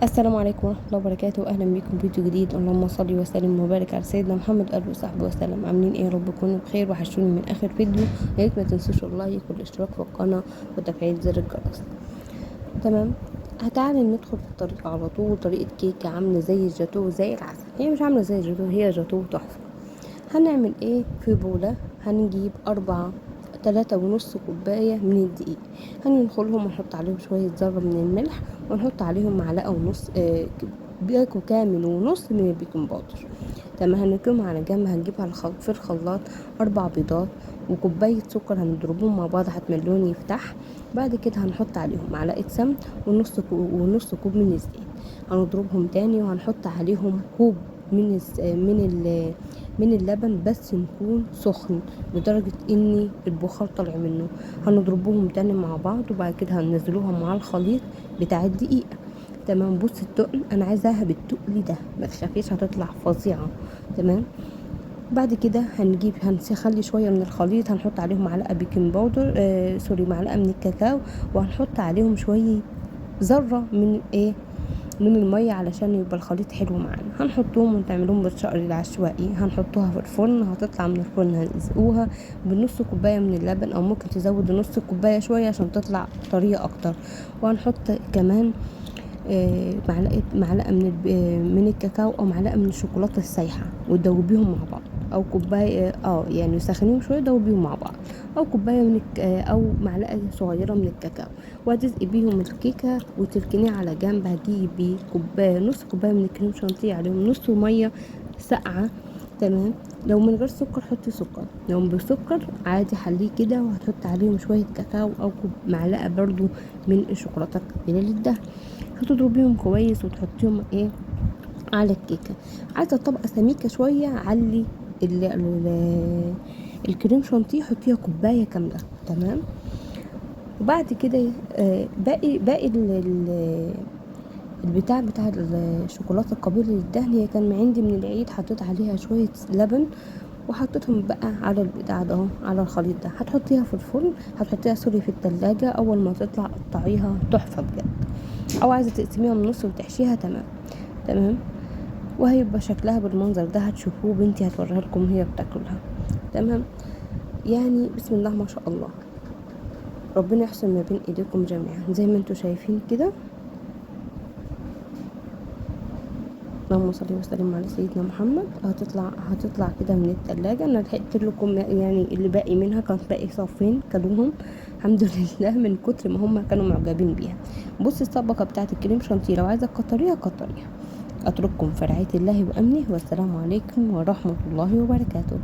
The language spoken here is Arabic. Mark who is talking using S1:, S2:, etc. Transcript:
S1: السلام عليكم ورحمة الله وبركاته. أهلا بكم في فيديو جديد. اللهم صل وسلم وبارك على سيدنا محمد وآله وصحبه وسلم. عاملين ايه يا رب؟ تكونوا بخير. وحشوني من آخر فيديو. يا ريت ما تنسوش اللايك والاشتراك في القناة وتفعيل زر الجرس. تمام. تعالي ندخل في الطريقة على طول. طريقة كيكة عاملة زي الجاتو زي العسل. هي مش عاملة زي الجاتو، هي جاتو تحفة. هنعمل ايه؟ في بولة هنجيب 3.5 كوباية من الدقيق. هندخلهم ونحط عليهم شوية ذرة من الملح، ونحط عليهم معلقة ونص باكو كامل ونص من البيكنج باودر. تمام. هنركنهم على جنب. هنجيب على في الخلاط 4 بيضات وكوباية سكر، هنضربهم مع بعض هتملون يفتح. بعد كده هنحط عليهم معلقة سمن ونص كوب من الزيت. هنضربهم تاني وهنحط عليهم كوب من اللبن، بس يكون سخن لدرجة ان البخار طالع منه. هنضربهم تاني مع بعض، وبعد كده هننزلوها مع الخليط بتاع الدقيق. تمام. بص التقل انا عايزاها بالتقل ده، ما تخافيش هتطلع فظيعه. تمام. بعد كده هنخلي شويه من الخليط، هنحط عليهم معلقه بيكنج باودر، معلقه من الكاكاو، وهنحط عليهم شويه ذره من من المية علشان يبقى الخليط حلو معانا. هنحطهم ونعملهم بالشقر العشوائي. هنحطوها في الفرن، هتطلع من الفرن هنسقوها بنص كوباية من اللبن، او ممكن تزود نص كوباية شوية عشان تطلع طرية اكتر. وهنحط كمان معلقة من الكاكاو، او معلقة من الشوكولاتة السايحة، وتدوبيهم مع بعض. او كوباية يعني سخنيهم شوية دوبيهم مع بعض. او كوباية او معلقة صغيرة من الكاكاو، وهتسقي بيهم الكيكة وتركنيها على جنب. هتجيبي نص كوباية من الكريم شانتيه، عليهم نص مية ساقعة. تمام. لو من غير سكر حطي سكر، لو بسكر عادي حليه كده. وهتحط عليهم شوية كاكاو، او معلقة برضو من الشوكولاتة القليلة للدهن. هتضربيهم كويس وتحطيهم على الكيكه. عايزه طبقه سميكه شويه، علي الكريم شانتيه حطيها كوبايه كامله. تمام. وبعد كده باقي البتاع بتاع الشوكولاته القابله للدهن، هي كان عندي من العيد، حطيت عليها شويه لبن وحطيتهم بقى على البتاع ده على الخليط ده. هتحطيها في الفرن، هتحطيها في التلاجة. اول ما تطلع قطعيها تحفه بجد. او عايزه تقسميها من النص وتحشيها. تمام. تمام. وهيبقى شكلها بالمنظر ده. هتشوفوه بنتي هتوريها لكم هي بتاكلها. تمام. يعني بسم الله ما شاء الله، ربنا يحسن ما بين ايديكم جميعا زي ما انتوا شايفين كده. اللهم صل وسلم على سيدنا محمد. هتطلع كده من التلاجة. انا لحقت لكم يعني اللي باقي منها، كان باقي صفين كلوهم الحمد لله من كتر ما هم كانوا معجبين بيها. بصي الطبقه بتاعت الكريم شانتيه، لو عايزه تكتريها كتريها. اترككم في رعايه الله وامنه، والسلام عليكم ورحمه الله وبركاته.